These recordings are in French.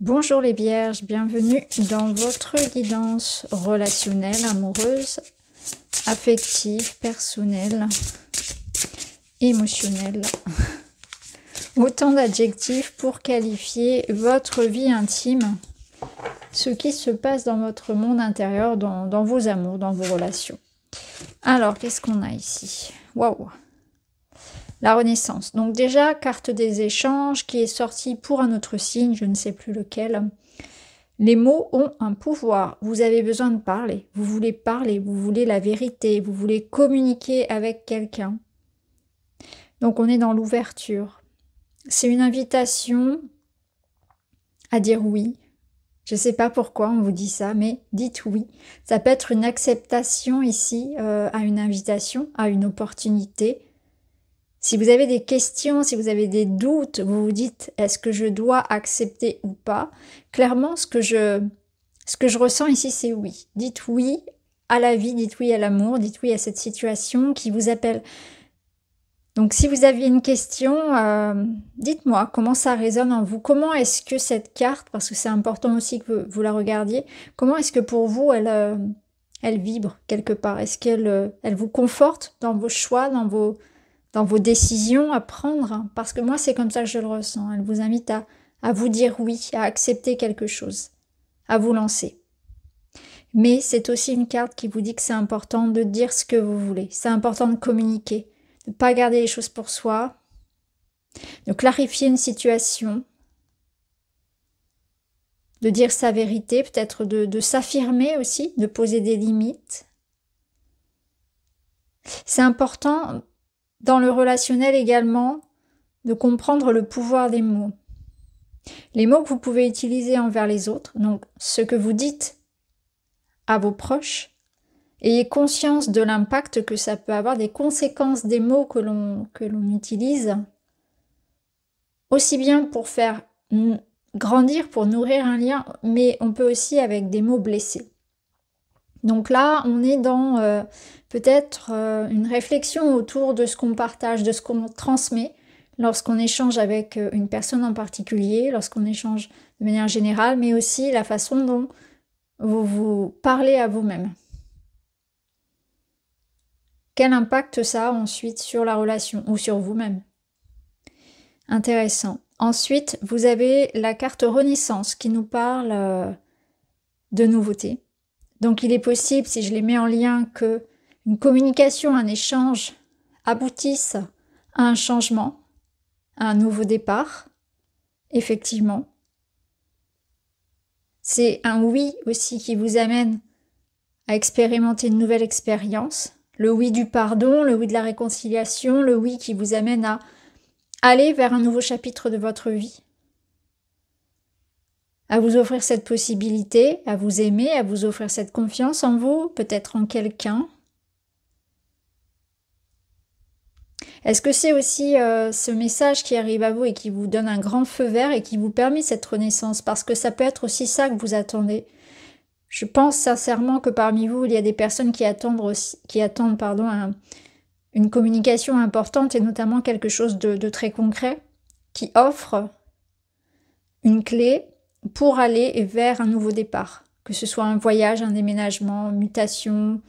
Bonjour les vierges, bienvenue dans votre guidance relationnelle, amoureuse, affective, personnelle, émotionnelle. Autant d'adjectifs pour qualifier votre vie intime, ce qui se passe dans votre monde intérieur, dans vos amours, dans vos relations. Alors, qu'est-ce qu'on a ici? Waouh! La Renaissance. Donc déjà, carte des échanges qui est sortie pour un autre signe, je ne sais plus lequel. Les mots ont un pouvoir. Vous avez besoin de parler. Vous voulez la vérité, vous voulez communiquer avec quelqu'un. Donc on est dans l'ouverture. C'est une invitation à dire oui. Je ne sais pas pourquoi on vous dit ça, mais dites oui. Ça peut être une acceptation ici à une invitation, à une opportunité. Si vous avez des questions, si vous avez des doutes, vous vous dites est-ce que je dois accepter ou pas? Clairement, ce que je ressens ici, c'est oui. Dites oui à la vie, dites oui à l'amour, dites oui à cette situation qui vous appelle. Donc si vous aviez une question, dites-moi comment ça résonne en vous. Comment est-ce que cette carte, parce que c'est important aussi que vous la regardiez, comment est-ce que pour vous elle vibre quelque part? Est-ce qu'elle vous conforte dans vos choix, dans vos décisions à prendre, parce que moi c'est comme ça que je le ressens. Elle vous invite à vous dire oui, à accepter quelque chose, à vous lancer. Mais c'est aussi une carte qui vous dit que c'est important de dire ce que vous voulez, c'est important de communiquer, de ne pas garder les choses pour soi, de clarifier une situation, de dire sa vérité, peut-être de s'affirmer aussi, de poser des limites. C'est important dans le relationnel également, de comprendre le pouvoir des mots. Les mots que vous pouvez utiliser envers les autres, donc ce que vous dites à vos proches, ayez conscience de l'impact que ça peut avoir, des conséquences des mots que l'on utilise, aussi bien pour faire grandir, pour nourrir un lien, mais on peut aussi avec des mots blessés. Donc là, on est dans peut-être une réflexion autour de ce qu'on partage, de ce qu'on transmet lorsqu'on échange avec une personne en particulier, lorsqu'on échange de manière générale, mais aussi la façon dont vous parlez à vous-même. Quel impact ça a ensuite sur la relation ou sur vous-même? Intéressant. Ensuite, vous avez la carte Renaissance qui nous parle de nouveautés. Donc il est possible, si je les mets en lien, que une communication, un échange aboutisse à un changement, à un nouveau départ, effectivement. C'est un oui aussi qui vous amène à expérimenter une nouvelle expérience. Le oui du pardon, le oui de la réconciliation, le oui qui vous amène à aller vers un nouveau chapitre de votre vie. À vous offrir cette possibilité, à vous aimer, à vous offrir cette confiance en vous, peut-être en quelqu'un. Est-ce que c'est aussi ce message qui arrive à vous et qui vous donne un grand feu vert et qui vous permet cette renaissance? Parce que ça peut être aussi ça que vous attendez. Je pense sincèrement que parmi vous, il y a des personnes qui attendent une communication importante et notamment quelque chose de très concret qui offre une clé pour aller vers un nouveau départ, que ce soit un voyage, un déménagement, mutation,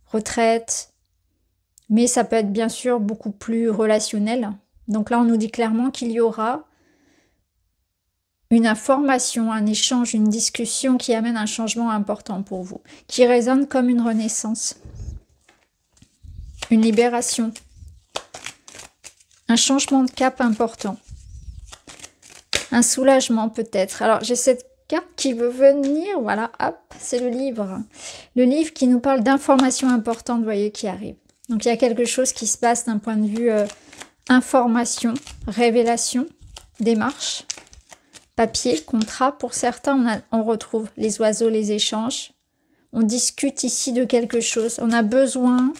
retraite, mais ça peut être bien sûr beaucoup plus relationnel. Donc là, on nous dit clairement qu'il y aura une information, un échange, une discussion qui amène un changement important pour vous, qui résonne comme une renaissance, une libération, un changement de cap important. Un soulagement peut-être. Alors j'ai cette carte qui veut venir, voilà, hop, c'est le livre. Le livre qui nous parle d'informations importantes, vous voyez, qui arrivent. Donc il y a quelque chose qui se passe d'un point de vue information, révélation, démarche, papier, contrat. Pour certains, on retrouve les oiseaux, les échanges. On discute ici de quelque chose. On a besoin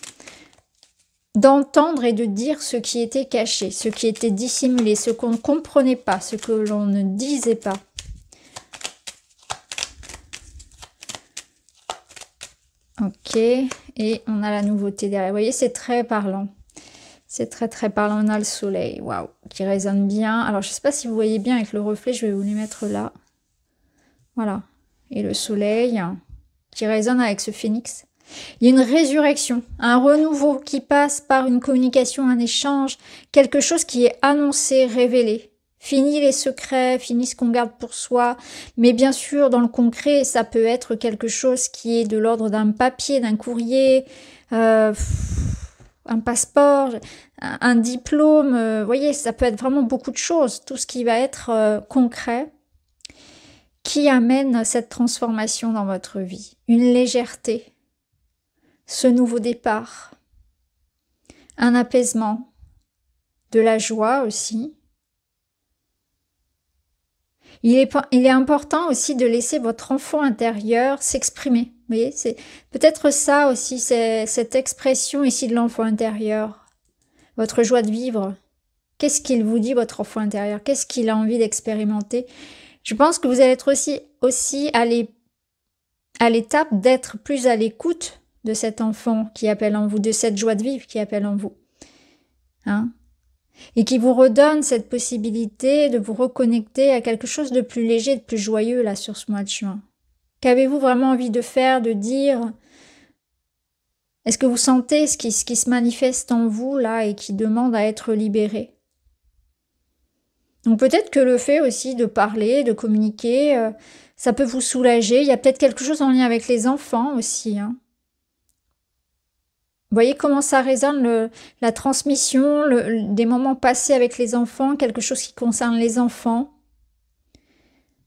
d'entendre et de dire ce qui était caché, ce qui était dissimulé, ce qu'on ne comprenait pas, ce que l'on ne disait pas. Ok, et on a la nouveauté derrière. Vous voyez, c'est très parlant. C'est très très parlant. On a le soleil, waouh, qui résonne bien. Alors, je ne sais pas si vous voyez bien avec le reflet, je vais vous les mettre là. Voilà. Et le soleil qui résonne avec ce phénix. Il y a une résurrection, un renouveau qui passe par une communication, un échange, quelque chose qui est annoncé, révélé. Fini les secrets, fini ce qu'on garde pour soi, mais bien sûr dans le concret, ça peut être quelque chose qui est de l'ordre d'un papier, d'un courrier, un passeport, un diplôme, vous voyez, ça peut être vraiment beaucoup de choses, tout ce qui va être concret, qui amène cette transformation dans votre vie, une légèreté, ce nouveau départ, un apaisement, de la joie aussi. Il est important aussi de laisser votre enfant intérieur s'exprimer. Vous voyez, c'est peut-être ça aussi, c'est cette expression ici de l'enfant intérieur, votre joie de vivre. Qu'est-ce qu'il vous dit, votre enfant intérieur? Qu'est-ce qu'il a envie d'expérimenter? Je pense que vous allez être aussi à l'étape d'être plus à l'écoute de cet enfant qui appelle en vous, de cette joie de vivre qui appelle en vous. Hein? Et qui vous redonne cette possibilité de vous reconnecter à quelque chose de plus léger, de plus joyeux là sur ce mois de juin. Qu'avez-vous vraiment envie de faire, de dire? Est-ce que vous sentez ce qui se manifeste en vous là et qui demande à être libéré? Donc peut-être que le fait aussi de parler, de communiquer, ça peut vous soulager. Il y a peut-être quelque chose en lien avec les enfants aussi. Hein. Vous voyez comment ça résonne, la transmission, des moments passés avec les enfants, quelque chose qui concerne les enfants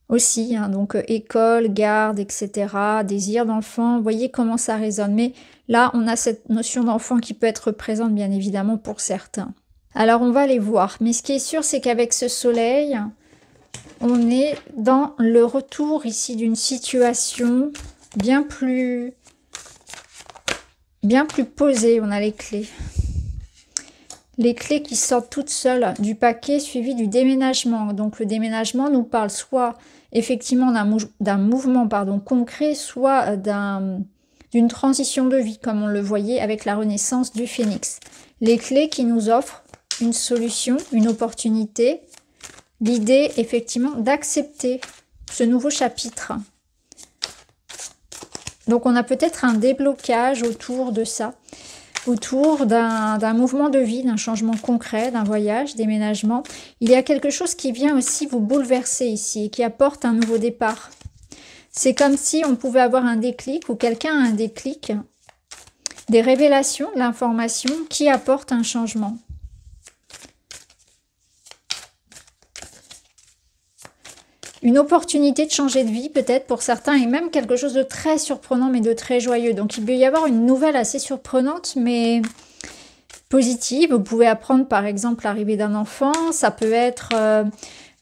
aussi, hein, donc école, garde, etc., désir d'enfant, vous voyez comment ça résonne. Mais là, on a cette notion d'enfant qui peut être présente, bien évidemment, pour certains. Alors, on va les voir. Mais ce qui est sûr, c'est qu'avec ce soleil, on est dans le retour ici d'une situation bien plus posée. On a les clés. Les clés qui sortent toutes seules du paquet suivi du déménagement. Donc, le déménagement nous parle soit effectivement d'un mouvement concret, soit d'une transition de vie, comme on le voyait avec la renaissance du phénix. Les clés qui nous offrent une solution, une opportunité, l'idée effectivement d'accepter ce nouveau chapitre. Donc on a peut-être un déblocage autour de ça, autour d'un mouvement de vie, d'un changement concret, d'un voyage, déménagement. Il y a quelque chose qui vient aussi vous bouleverser ici et qui apporte un nouveau départ. C'est comme si on pouvait avoir un déclic ou quelqu'un a un déclic, des révélations, de l'information qui apporte un changement. Une opportunité de changer de vie peut-être pour certains et même quelque chose de très surprenant mais de très joyeux. Donc il peut y avoir une nouvelle assez surprenante mais positive. Vous pouvez apprendre par exemple l'arrivée d'un enfant. Ça peut être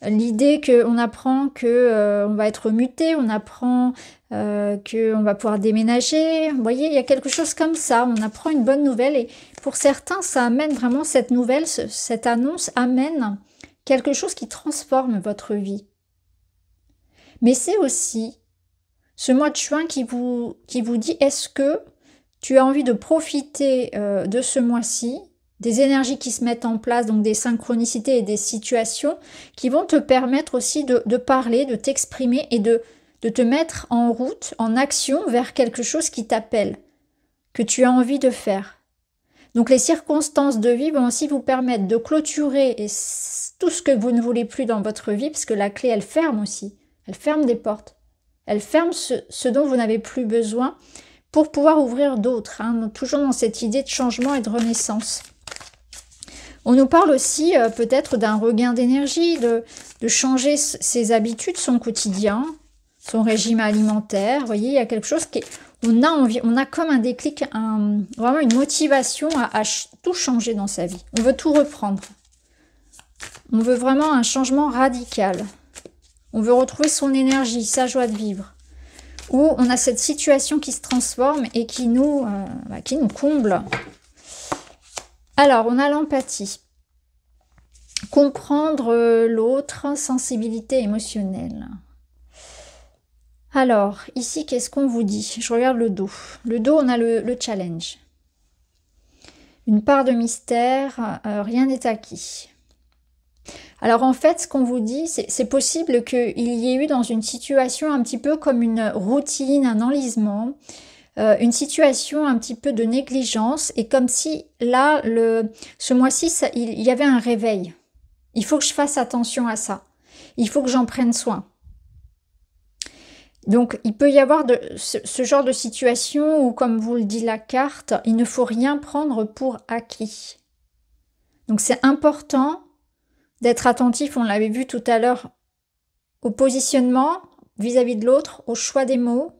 l'idée qu'on apprend qu'on va être muté, on apprend qu'on va pouvoir déménager. Vous voyez, il y a quelque chose comme ça. On apprend une bonne nouvelle et pour certains ça amène vraiment cette nouvelle, cette annonce amène quelque chose qui transforme votre vie. Mais c'est aussi ce mois de juin qui vous dit est-ce que tu as envie de profiter de ce mois-ci, des énergies qui se mettent en place, donc des synchronicités et des situations qui vont te permettre aussi de parler, de t'exprimer et de te mettre en route, en action vers quelque chose qui t'appelle, que tu as envie de faire. Donc les circonstances de vie vont aussi vous permettre de clôturer tout ce que vous ne voulez plus dans votre vie, parce que la clé, elle ferme aussi. Elle ferme des portes. Elle ferme ce dont vous n'avez plus besoin pour pouvoir ouvrir d'autres. Hein, toujours dans cette idée de changement et de renaissance. On nous parle aussi peut-être d'un regain d'énergie, de changer ses habitudes, son quotidien, son régime alimentaire. Vous voyez, il y a quelque chose qui est... On a comme un déclic, vraiment une motivation à tout changer dans sa vie. On veut tout reprendre. On veut vraiment un changement radical. On veut retrouver son énergie, sa joie de vivre. Ou on a cette situation qui se transforme et qui nous comble. Alors, on a l'empathie. Comprendre l'autre, sensibilité émotionnelle. Alors, ici, qu'est-ce qu'on vous dit? Je regarde le dos. Le dos, on a le challenge. Une part de mystère, rien n'est acquis. Alors en fait, ce qu'on vous dit, c'est possible qu'il y ait eu dans une situation un petit peu comme une routine, un enlisement, une situation un petit peu de négligence, et comme si là, ce mois-ci, il y avait un réveil. Il faut que je fasse attention à ça. Il faut que j'en prenne soin. Donc, il peut y avoir ce genre de situation où, comme vous le dit la carte, il ne faut rien prendre pour acquis. Donc, c'est important d'être attentif, on l'avait vu tout à l'heure, au positionnement vis-à-vis de l'autre, au choix des mots,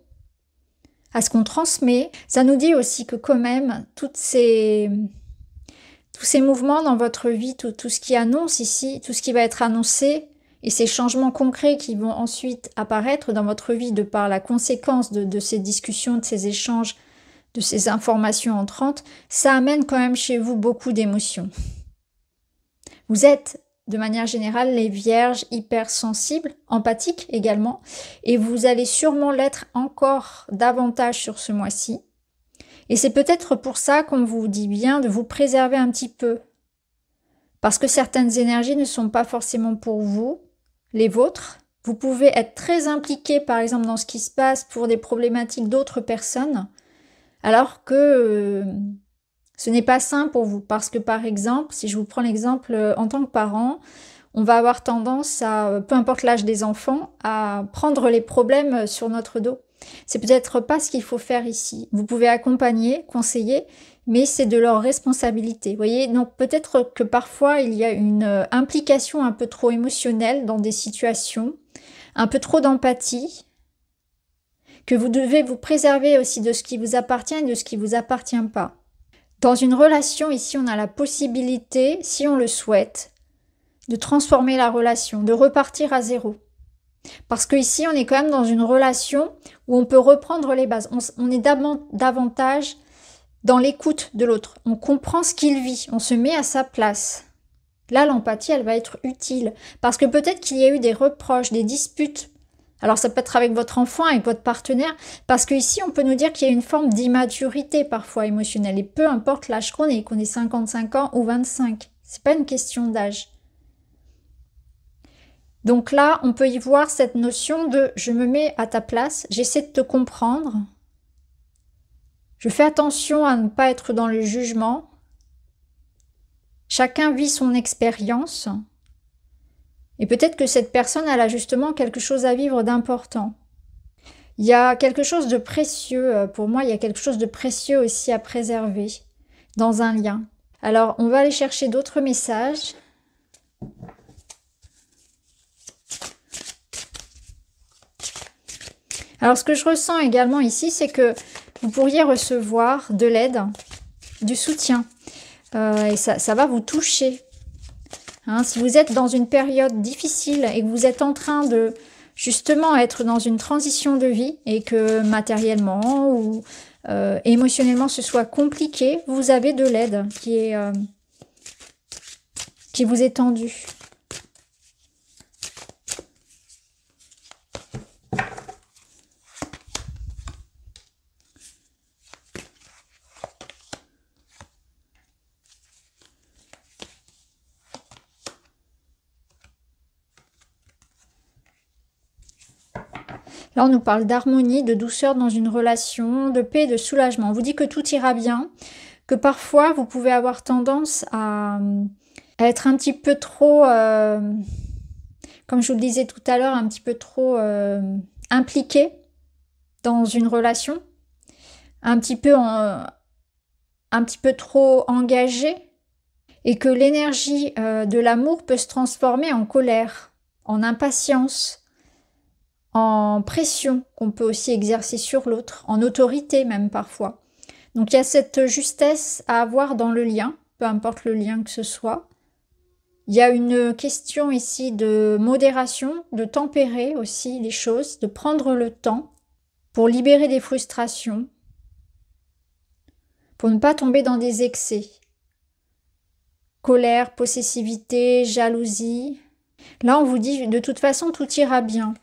à ce qu'on transmet. Ça nous dit aussi que quand même, tous ces mouvements dans votre vie, tout ce qui annonce ici, tout ce qui va être annoncé, et ces changements concrets qui vont ensuite apparaître dans votre vie de par la conséquence de ces discussions, de ces échanges, de ces informations entrantes, ça amène quand même chez vous beaucoup d'émotions. Vous êtes, de manière générale, les vierges hypersensibles, empathiques également, et vous allez sûrement l'être encore davantage sur ce mois-ci. Et c'est peut-être pour ça qu'on vous dit bien de vous préserver un petit peu, parce que certaines énergies ne sont pas forcément pour vous, les vôtres. Vous pouvez être très impliqué, par exemple, dans ce qui se passe pour des problématiques d'autres personnes, alors que ce n'est pas sain pour vous. Parce que, par exemple, si je vous prends l'exemple en tant que parent, on va avoir tendance à, peu importe l'âge des enfants, à prendre les problèmes sur notre dos. C'est peut-être pas ce qu'il faut faire ici. Vous pouvez accompagner, conseiller, mais c'est de leur responsabilité. Vous voyez, donc peut-être que parfois il y a une implication un peu trop émotionnelle dans des situations, un peu trop d'empathie, que vous devez vous préserver aussi de ce qui vous appartient et de ce qui vous appartient pas. Dans une relation, ici, on a la possibilité, si on le souhaite, de transformer la relation, de repartir à zéro. Parce qu'ici, on est quand même dans une relation où on peut reprendre les bases. On est davantage dans l'écoute de l'autre. On comprend ce qu'il vit, on se met à sa place. Là, l'empathie, elle va être utile. Parce que peut-être qu'il y a eu des reproches, des disputes. Alors, ça peut être avec votre enfant, avec votre partenaire. Parce qu'ici, on peut nous dire qu'il y a une forme d'immaturité parfois émotionnelle. Et peu importe l'âge qu'on ait 55 ans ou 25. C'est pas une question d'âge. Donc là, on peut y voir cette notion de « je me mets à ta place, j'essaie de te comprendre ». Je fais attention à ne pas être dans le jugement. Chacun vit son expérience. Et peut-être que cette personne, elle a justement quelque chose à vivre d'important. Il y a quelque chose de précieux, pour moi, il y a quelque chose de précieux aussi à préserver dans un lien. Alors, on va aller chercher d'autres messages. Alors, ce que je ressens également ici, c'est que vous pourriez recevoir de l'aide, du soutien. Et ça va vous toucher. Hein, si vous êtes dans une période difficile et que vous êtes en train de justement être dans une transition de vie et que matériellement ou émotionnellement ce soit compliqué, vous avez de l'aide qui vous est tendue. Là, on nous parle d'harmonie, de douceur dans une relation, de paix, de soulagement. On vous dit que tout ira bien, que parfois, vous pouvez avoir tendance à être un petit peu trop, comme je vous le disais tout à l'heure, un petit peu trop impliqué dans une relation, un petit peu trop engagé, et que l'énergie de l'amour peut se transformer en colère, en impatience, en pression qu'on peut aussi exercer sur l'autre, en autorité même parfois. Donc il y a cette justesse à avoir dans le lien, peu importe le lien que ce soit. Il y a une question ici de modération, de tempérer aussi les choses, de prendre le temps pour libérer des frustrations, pour ne pas tomber dans des excès. Colère, possessivité, jalousie. Là on vous dit de toute façon tout ira bien.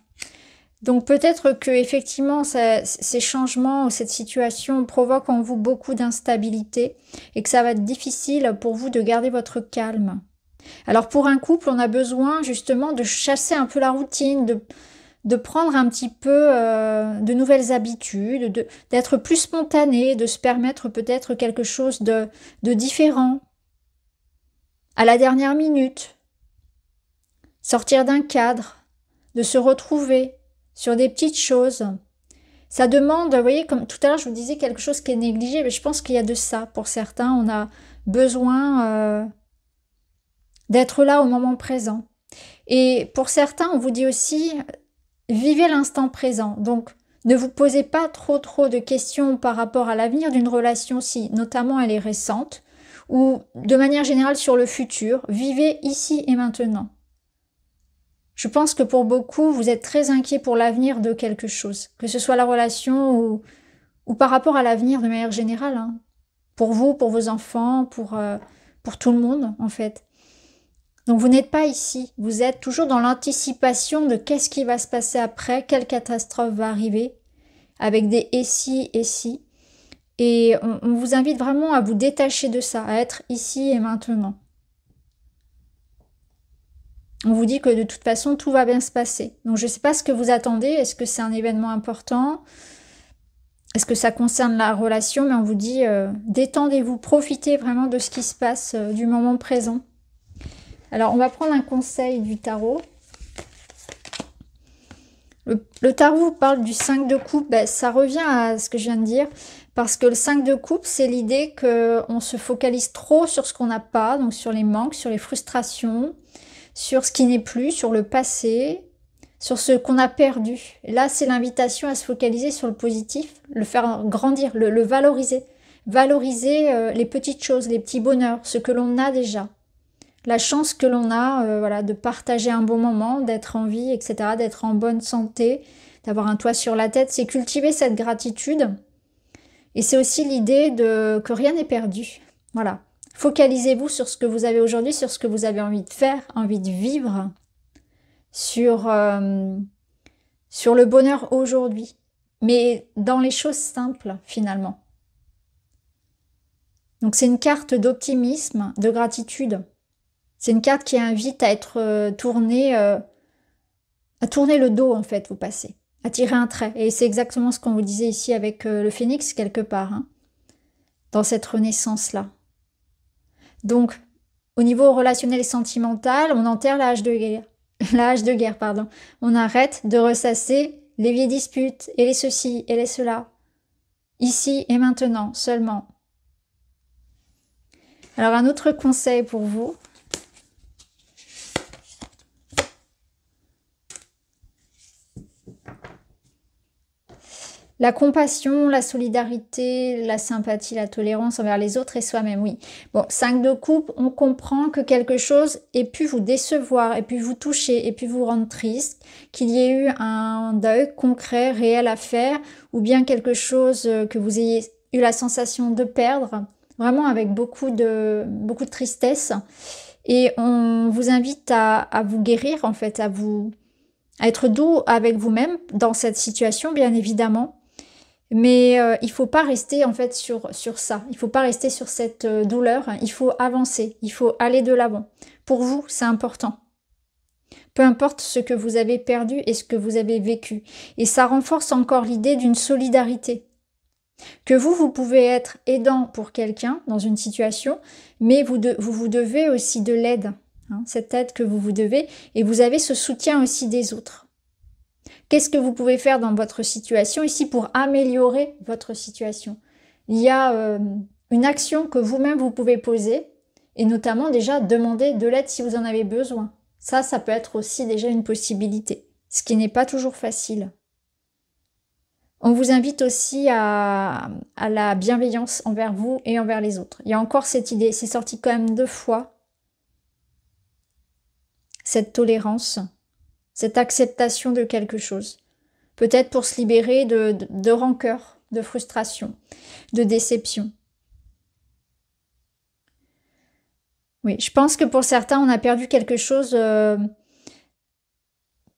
Donc peut-être que effectivement ces changements ou cette situation provoquent en vous beaucoup d'instabilité et que ça va être difficile pour vous de garder votre calme. Alors pour un couple, on a besoin justement de chasser un peu la routine, de prendre un petit peu de nouvelles habitudes, d'être plus spontané, de se permettre peut-être quelque chose de différent à la dernière minute, sortir d'un cadre, de se retrouver sur des petites choses. Ça demande, vous voyez, comme tout à l'heure je vous disais quelque chose qui est négligé, mais je pense qu'il y a de ça. Pour certains, on a besoin d'être là au moment présent. Et pour certains, on vous dit aussi, vivez l'instant présent. Donc, ne vous posez pas trop de questions par rapport à l'avenir d'une relation si notamment elle est récente ou de manière générale sur le futur. Vivez ici et maintenant. Je pense que pour beaucoup, vous êtes très inquiets pour l'avenir de quelque chose, que ce soit la relation ou par rapport à l'avenir de manière générale. Hein. Pour vous, pour vos enfants, pour tout le monde en fait. Donc vous n'êtes pas ici, vous êtes toujours dans l'anticipation de qu'est-ce qui va se passer après, quelle catastrophe va arriver, avec des et si, et si. Et on vous invite vraiment à vous détacher de ça, à être ici et maintenant. On vous dit que de toute façon, tout va bien se passer. Donc je ne sais pas ce que vous attendez, est-ce que c'est un événement important? Est-ce que ça concerne la relation? Mais on vous dit, détendez-vous, profitez vraiment de ce qui se passe du moment présent. Alors, on va prendre un conseil du tarot. Le tarot vous parle du 5 de coupe. Ben, ça revient à ce que je viens de dire. Parce que le 5 de coupe, c'est l'idée qu'on se focalise trop sur ce qu'on n'a pas. Donc, sur les manques, sur les frustrations, sur ce qui n'est plus, sur le passé, sur ce qu'on a perdu. Et là, c'est l'invitation à se focaliser sur le positif, le faire grandir, le valoriser. Valoriser les petites choses, les petits bonheurs, ce que l'on a déjà. La chance que l'on a voilà, de partager un bon moment, d'être en vie, etc., d'être en bonne santé, d'avoir un toit sur la tête, c'est cultiver cette gratitude. Et c'est aussi l'idée que rien n'est perdu. Voilà. Focalisez-vous sur ce que vous avez aujourd'hui, sur ce que vous avez envie de faire, envie de vivre, sur le bonheur aujourd'hui. Mais dans les choses simples, finalement. Donc c'est une carte d'optimisme, de gratitude. C'est une carte qui invite à être tournée, à tourner le dos en fait, vous passez, à tirer un trait. Et c'est exactement ce qu'on vous disait ici avec le phénix quelque part, hein, dans cette renaissance-là. Donc, au niveau relationnel et sentimental, on enterre la hache de guerre. La hache de guerre, pardon. On arrête de ressasser les vieilles disputes et les ceci et les cela. Ici et maintenant seulement. Alors, un autre conseil pour vous. La compassion, la solidarité, la sympathie, la tolérance envers les autres et soi-même, oui. Bon, 5 de coupe, on comprend que quelque chose ait pu vous décevoir, ait pu vous toucher, ait pu vous rendre triste, qu'il y ait eu un deuil concret, réel à faire, ou bien quelque chose que vous ayez eu la sensation de perdre, vraiment avec beaucoup de tristesse. Et on vous invite à vous guérir, en fait, à être doux avec vous-même dans cette situation, bien évidemment. Mais il faut pas rester en fait sur ça. Il faut pas rester sur cette douleur. Il faut avancer. Il faut aller de l'avant. Pour vous, c'est important. Peu importe ce que vous avez perdu et ce que vous avez vécu. Et ça renforce encore l'idée d'une solidarité. Que vous pouvez être aidant pour quelqu'un dans une situation, mais vous devez aussi de l'aide. Hein, cette aide que vous devez. Et vous avez ce soutien aussi des autres. Qu'est-ce que vous pouvez faire dans votre situation ici pour améliorer votre situation? Il y a une action que vous-même vous pouvez poser et notamment déjà demander de l'aide si vous en avez besoin. Ça peut être aussi déjà une possibilité, ce qui n'est pas toujours facile. On vous invite aussi à la bienveillance envers vous et envers les autres. Il y a encore cette idée, c'est sorti quand même 2 fois, cette tolérance. Cette acceptation de quelque chose. Peut-être pour se libérer de rancœur, de frustration, de déception. Oui, je pense que pour certains, on a perdu quelque chose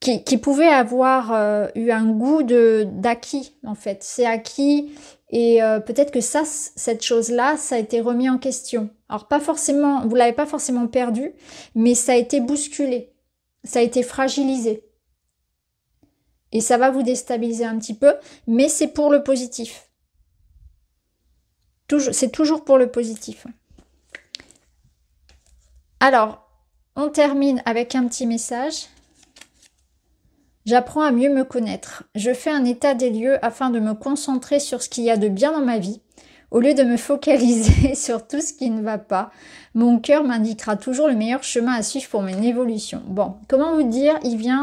qui pouvait avoir eu un goût d'acquis, en fait. C'est acquis Et peut-être que ça, cette chose-là, ça a été remis en question. Alors pas forcément, vous l'avez pas forcément perdu, mais ça a été bousculé, ça a été fragilisé. Et ça va vous déstabiliser un petit peu, mais c'est pour le positif. C'est toujours pour le positif. Alors, on termine avec un petit message. J'apprends à mieux me connaître. Je fais un état des lieux afin de me concentrer sur ce qu'il y a de bien dans ma vie. Au lieu de me focaliser sur tout ce qui ne va pas, mon cœur m'indiquera toujours le meilleur chemin à suivre pour mon évolution. Bon, comment vous dire,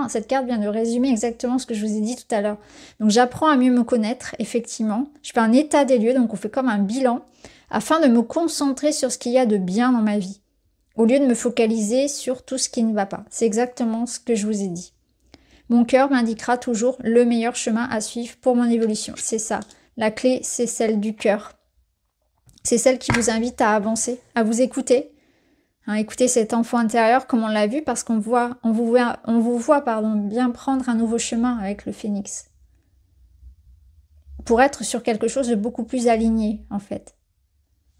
cette carte vient de résumer exactement ce que je vous ai dit tout à l'heure. Donc j'apprends à mieux me connaître, effectivement. Je fais un état des lieux, donc on fait comme un bilan, afin de me concentrer sur ce qu'il y a de bien dans ma vie. Au lieu de me focaliser sur tout ce qui ne va pas. C'est exactement ce que je vous ai dit. Mon cœur m'indiquera toujours le meilleur chemin à suivre pour mon évolution. C'est ça. La clé, c'est celle du cœur. C'est celle qui vous invite à avancer, à vous écouter. Écoutez cet enfant intérieur, comme on l'a vu, parce qu'on vous voit bien prendre un nouveau chemin avec le phénix. Pour être sur quelque chose de beaucoup plus aligné, en fait.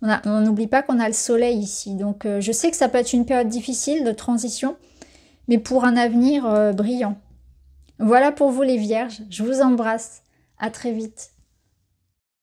On n'oublie pas qu'on a le soleil ici. Donc, je sais que ça peut être une période difficile de transition, mais pour un avenir brillant. Voilà pour vous les vierges, je vous embrasse, à très vite.